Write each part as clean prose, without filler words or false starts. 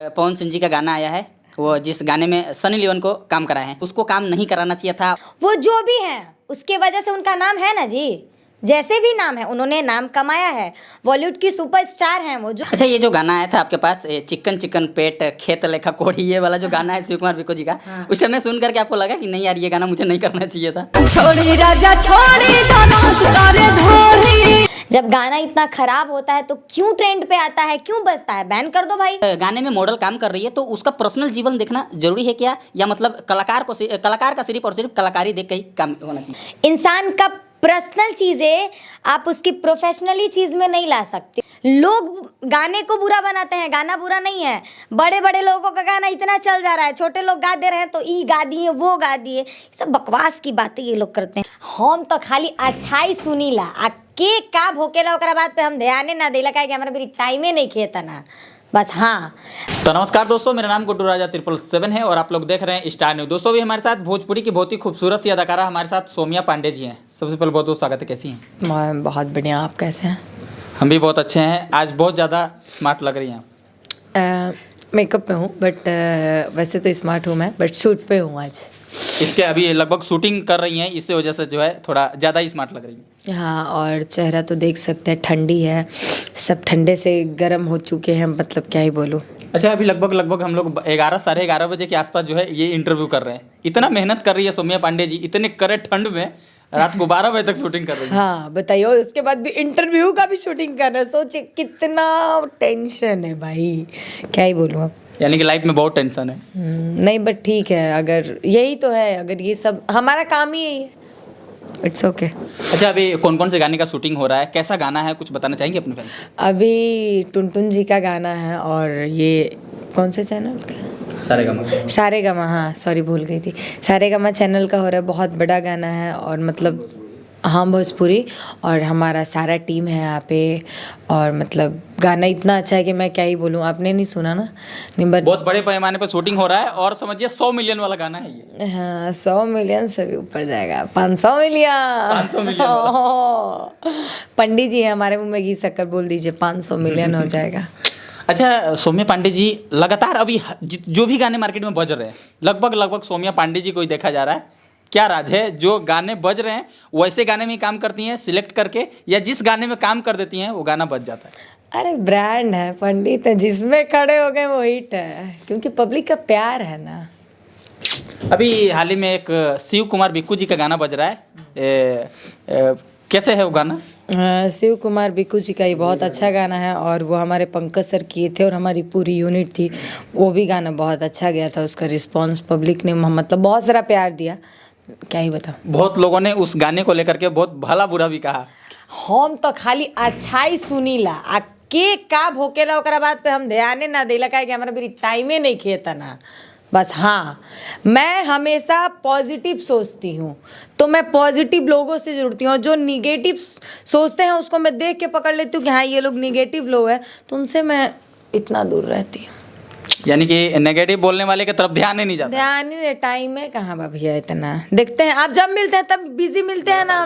पवन सिंह जी का गाना आया है, वो जिस गाने में सनी लियोन को काम कराए हैं, उसको काम नहीं कराना चाहिए था। वो जो भी है उसके वजह से उनका नाम है ना जी, जैसे भी नाम है उन्होंने नाम कमाया है, बॉलीवुड की सुपरस्टार हैं वो जो। अच्छा, ये जो गाना आया था आपके पास, ये चिकन चिकन पेट खेत लेखा कोड़ी, ये वाला जो गाना है शिव कुमार बिक्कू जी का, उस टाइम में सुन करके आपको लगा कि नहीं यार ये गाना मुझे नहीं करना चाहिए था? छोड़ी राजा छोड़ी दोनों सितारे धोड़ी। जब गाना इतना खराब होता है तो क्यों ट्रेंड पे आता है, क्यों बजता है? बैन कर दो भाई। गाने में मॉडल काम कर रही है तो उसका पर्सनल जीवन देखना जरूरी है क्या, या मतलब कलाकार का सिर्फ और सिर्फ कलाकारी देख के ही काम होना चाहिए? इंसान का पर्सनल चीजें आप उसकी प्रोफेशनली चीज में नहीं ला सकते। लोग गाने को बुरा बनाते हैं, गाना बुरा नहीं है। बड़े बड़े लोगों का गाना इतना चल जा रहा है, छोटे लोग गा दे रहे हैं तो ई गा दिए वो गा दिए, सब बकवास की बातें ये लोग करते हैं। हम तो खाली अच्छाई सुनीला आ के का भोकेला, ओकरा बात पे हम ध्यान ना देला, काहे कि हमरा मेरी टाइमे नहीं खेता ना बस। हाँ तो नमस्कार दोस्तों, मेरा नाम गुड्डू राजा 777 है और आप लोग देख रहे हैं स्टार न्यूज। दोस्तों भी हमारे साथ भोजपुरी की बहुत ही खूबसूरत सी अदाकारा हमारे साथ सोमिया पांडे जी हैं। सबसे पहले बहुत बहुत स्वागत है, कैसी हैं? मैं बहुत बढ़िया, आप कैसे हैं? हम भी बहुत अच्छे हैं। आज बहुत ज़्यादा स्मार्ट लग रही हैं। मेकअप में हूँ बट वैसे तो स्मार्ट हूँ मैं, बट शूट पे हूँ आज। इसके अभी लगभग शूटिंग कर रही हैं, इसी वजह से जो है थोड़ा ज़्यादा ही स्मार्ट लग रही हैं। हाँ, और चेहरा तो देख सकते हैं, ठंडी है, सब ठंडे से गर्म हो चुके हैं, मतलब क्या ही बोलूँ। अच्छा, अभी लगभग हम लोग 11 साढ़े 11 बजे के आसपास जो है ये इंटरव्यू कर रहे हैं। इतना मेहनत कर रही है सोमिया पांडे जी, इतने कड़े ठंड में रात को 12 बजे तक शूटिंग कर रही है। हाँ बताइए, और उसके बाद भी इंटरव्यू का भी शूटिंग कर रहे हैं। सोचिए कितना टेंशन है भाई, क्या ही बोलूँ अब। यानी कि लाइफ में बहुत टेंशन है। नहीं बट ठीक है, अगर यही तो है, अगर ये सब हमारा काम ही यही है, इट्स ओके। अच्छा, अभी कौन कौन से गाने का शूटिंग हो रहा है, कैसा गाना है, कुछ बताना चाहेंगे अपने फैंस को? अभी टुनटुन जी का गाना है, और ये कौन से चैनल का? सारेगामा, हाँ सॉरी भूल गई थी। सारेगामा चैनल का हो रहा है, बहुत बड़ा गाना है। और मतलब हाँ भोजपुरी, और हमारा सारा टीम है यहाँ पे, और मतलब गाना इतना अच्छा है कि मैं क्या ही बोलूँ। आपने नहीं सुना ना? नहीं बट बहुत बड़े पैमाने पर शूटिंग हो रहा है और समझिए 100 मिलियन वाला गाना है ये। हाँ 100 मिलियन से भी ऊपर जाएगा, 500 मिलियन। 500 मिलियन पंडित जी है हमारे मुंह में घी शक्कर बोल दीजिए, 500 मिलियन हो जाएगा। अच्छा, सोम्या पांडे जी लगातार अभी जो भी गाने मार्केट में बज रहे हैं, लगभग सोम्या पांडे जी को ही देखा जा रहा है। क्या राज है, जो गाने बज रहे हैं वैसे गाने में ही काम करती हैं सिलेक्ट करके, या जिस गाने में काम कर देती हैं वो गाना बज जाता है? अरे ब्रांड है पंडित है, जिसमें खड़े हो गए वो हिट है, क्योंकि पब्लिक का प्यार है ना। अभी हाल ही में एक शिव कुमार बिक्कू जी का गाना बज रहा है, कैसे है वो गाना? शिव कुमार बिक्कू जी का ही बहुत अच्छा गाना है, और वो हमारे पंकज सर किए थे और हमारी पूरी यूनिट थी। वो भी गाना बहुत अच्छा गया था, उसका रिस्पांस पब्लिक ने मतलब बहुत सारा प्यार दिया, क्या ही बताओ। बहुत लोगों ने उस गाने को लेकर के बहुत भला बुरा भी कहा। हम तो खाली अच्छाई सुनीला आ के का भोकेला, ओकरा बात पे हम ध्यान ना देला, काहे कि हमरा मेरी टाइमे नहीं खेता ना बस। हाँ, मैं हमेशा पॉजिटिव सोचती हूँ, तो मैं पॉजिटिव लोगों से जुड़ती हूँ, और जो निगेटिव सोचते हैं उसको मैं देख के पकड़ लेती हूँ कि हाँ ये लोग निगेटिव लोग हैं, तो उनसे मैं इतना दूर रहती हूँ। यानी कि नेगेटिव बोलने वाले की तरफ ध्यान ही नहीं जाता। ध्यान ही नहीं, टाइम है कहाँ बा भैया इतना। देखते हैं आप जब मिलते हैं तब बिजी मिलते हैं ना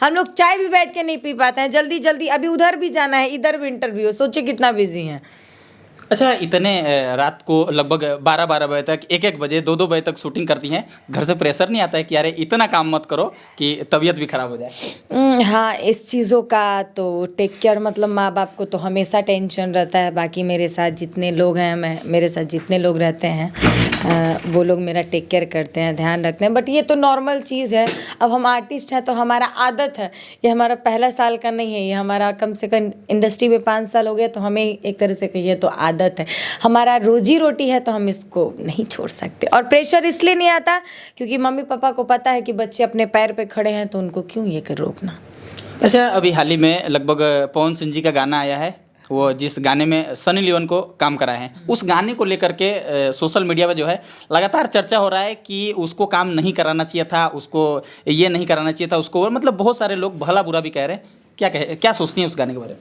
हम लोग चाय भी बैठ के नहीं पी पाते हैं, जल्दी जल्दी अभी उधर भी जाना है, इधर भी इंटरव्यू, सोचिए कितना बिजी हैं। अच्छा, इतने रात को लगभग 12 बजे तक, 1 बजे 2 बजे तक शूटिंग करती हैं, घर से प्रेशर नहीं आता है कि अरे इतना काम मत करो कि तबीयत भी खराब हो जाए? हाँ, इस चीज़ों का तो टेक केयर, मतलब माँ बाप को तो हमेशा टेंशन रहता है। बाकी मेरे साथ जितने लोग हैं, मेरे साथ जितने लोग रहते हैं वो लोग मेरा टेक केयर करते हैं, ध्यान रखते हैं, बट ये तो नॉर्मल चीज़ है। अब हम आर्टिस्ट हैं तो हमारा आदत है, ये हमारा पहला साल का नहीं है, ये हमारा कम से कम इंडस्ट्री में 5 साल हो गया, तो हमें एक तरह से कहिए तो आदत है, हमारा रोजी रोटी है, तो हम इसको नहीं छोड़ सकते। और प्रेशर इसलिए नहीं आता क्योंकि मम्मी पापा को पता है कि बच्चे अपने पैर पे खड़े हैं, तो उनको क्यों ये कर रोकना। अच्छा, अभी हाल ही में लगभग पवन सिंह जी का गाना आया है, वो जिस गाने में सनी लियोन को काम कराए हैं, उस गाने को लेकर के सोशल मीडिया पे जो है लगातार चर्चा हो रहा है कि उसको काम नहीं कराना चाहिए था, उसको ये नहीं कराना चाहिए था, उसको, मतलब बहुत सारे लोग भला बुरा भी कह रहे हैं। क्या सोचती हैं उस गाने के बारे में?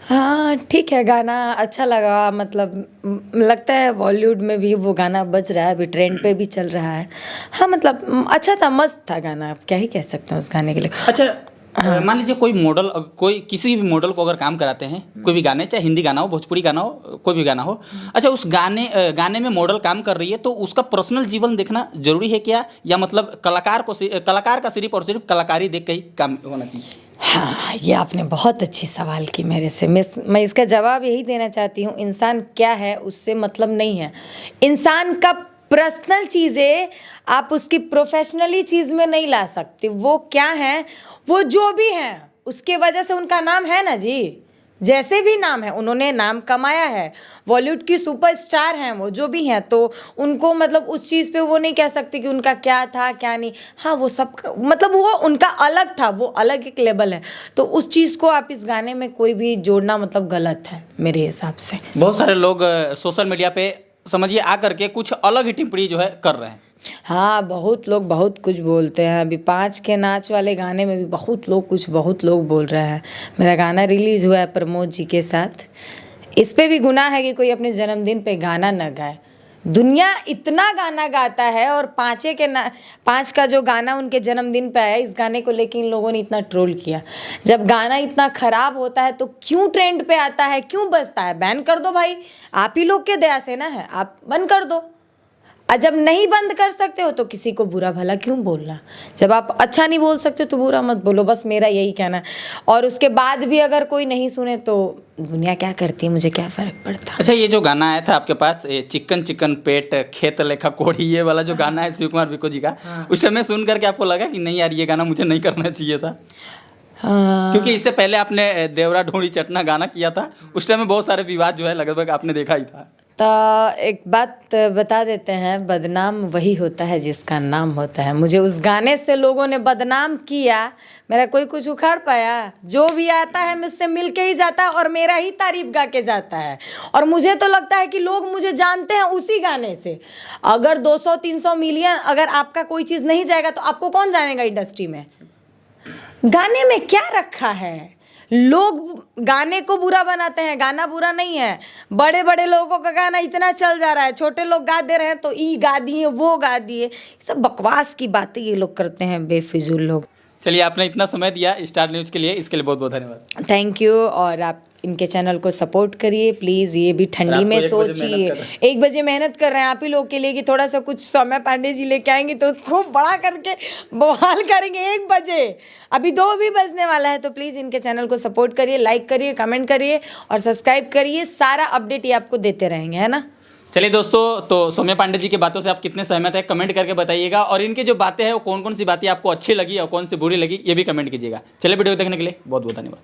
हाँ ठीक है, गाना अच्छा लगा, मतलब लगता है बॉलीवुड में भी वो गाना बज रहा है, अभी ट्रेंड पे भी चल रहा है। हाँ मतलब अच्छा था, मस्त था गाना, आप क्या ही कह सकते हैं उस गाने के लिए। अच्छा, मान लीजिए कोई मॉडल, कोई किसी भी मॉडल को अगर काम कराते हैं, कोई भी गाने, चाहे हिंदी गाना हो, भोजपुरी गाना हो, कोई भी गाना हो, अच्छा उस गाने में मॉडल काम कर रही है तो उसका पर्सनल जीवन देखना जरूरी है क्या, या मतलब कलाकार का सिर्फ और सिर्फ कलाकारी देख के ही काम होना चाहिए? हाँ, ये आपने बहुत अच्छी सवाल की मेरे से। मैं इसका जवाब यही देना चाहती हूँ, इंसान क्या है उससे मतलब नहीं है। इंसान का पर्सनल चीज़ें आप उसकी प्रोफेशनली चीज़ में नहीं ला सकते। वो क्या है, वो जो भी हैं उसके वजह से उनका नाम है ना जी, जैसे भी नाम है उन्होंने नाम कमाया है, बॉलीवुड की सुपरस्टार हैं वो, जो भी हैं, तो उनको मतलब उस चीज़ पे वो नहीं कह सकते कि उनका क्या था क्या नहीं। हाँ, वो सब मतलब वो उनका अलग था, वो अलग एक लेवल है। तो उस चीज़ को आप इस गाने में कोई भी जोड़ना मतलब गलत है मेरे हिसाब से। बहुत सारे लोग सोशल मीडिया पे समझिए आ करके कुछ अलग ही टिप्पणी जो है कर रहे हैं। हाँ, बहुत लोग बहुत कुछ बोलते हैं। अभी 5 के नाच वाले गाने में भी बहुत लोग बोल रहे हैं। मेरा गाना रिलीज़ हुआ है प्रमोद जी के साथ, इस पे भी गुनाह है कि कोई अपने जन्मदिन पे गाना न गाए। दुनिया इतना गाना गाता है और 5 का जो गाना उनके जन्मदिन पे आया, इस गाने को लेके इन लोगों ने इतना ट्रोल किया। जब गाना इतना ख़राब होता है तो क्यों ट्रेंड पे आता है, क्यों बजता है? बैन कर दो भाई, आप ही लोग के दया से ना है, आप बंद कर दो। और जब नहीं बंद कर सकते हो तो किसी को बुरा भला क्यों बोलना? जब आप अच्छा नहीं बोल सकते तो बुरा मत बोलो, बस मेरा यही कहना है। और उसके बाद भी अगर कोई नहीं सुने तो दुनिया क्या करती है, मुझे क्या फ़र्क पड़ता। अच्छा, ये जो गाना आया था आपके पास, ये चिकन चिकन पेट खेत लेखा कोढ़ी, ये वाला जो गाना है शिव कुमार बिको जी का, उस टाइम में सुन करके आपको लगा कि नहीं यार ये गाना मुझे नहीं करना चाहिए था? क्योंकि इससे पहले आपने देवरा ढोड़ी चटना गाना किया था, उस टाइम में बहुत सारे विवाद जो है लगभग आपने देखा ही था। तो एक बात बता देते हैं, बदनाम वही होता है जिसका नाम होता है। मुझे उस गाने से लोगों ने बदनाम किया, मेरा कोई कुछ उखाड़ पाया? जो भी आता है मुझसे मिल के ही जाता है और मेरा ही तारीफ गा के जाता है। और मुझे तो लगता है कि लोग मुझे जानते हैं उसी गाने से। अगर 200-300 मिलियन अगर आपका कोई चीज़ नहीं जाएगा तो आपको कौन जानेगा इंडस्ट्री में? गाने में क्या रखा है? लोग गाने को बुरा बनाते हैं, गाना बुरा नहीं है। बड़े बड़े लोगों का गाना इतना चल जा रहा है, छोटे लोग गा दे रहे हैं तो ई गा दिए, वो गा दिए। सब बकवास की बातें ये लोग करते हैं, बेफिजूल लोग। चलिए, आपने इतना समय दिया स्टार न्यूज़ के लिए, इसके लिए बहुत बहुत धन्यवाद। Thank you. और आप इनके चैनल को सपोर्ट करिए प्लीज़। ये भी ठंडी में सोचिए, 1 बजे मेहनत कर रहे हैं आप ही लोग के लिए कि थोड़ा सा कुछ सौम्या पांडे जी लेके आएंगे तो उसको बड़ा करके बवाल करेंगे 1 बजे। अभी 2 भी बजने वाला है, तो प्लीज़ इनके चैनल को सपोर्ट करिए, लाइक करिए, कमेंट करिए और सब्सक्राइब करिए। सारा अपडेट ये आपको देते रहेंगे, है ना। चलिए दोस्तों, तो सौम्या पांडे जी की बातों से आप कितने सहमत हैं कमेंट करके बताइएगा, और इनकी जो बातें हैं वो कौन कौन सी बातें आपको अच्छी लगी और कौन सी बुरी लगी ये भी कमेंट कीजिएगा। चलिए, वीडियो देखने के लिए बहुत बहुत धन्यवाद।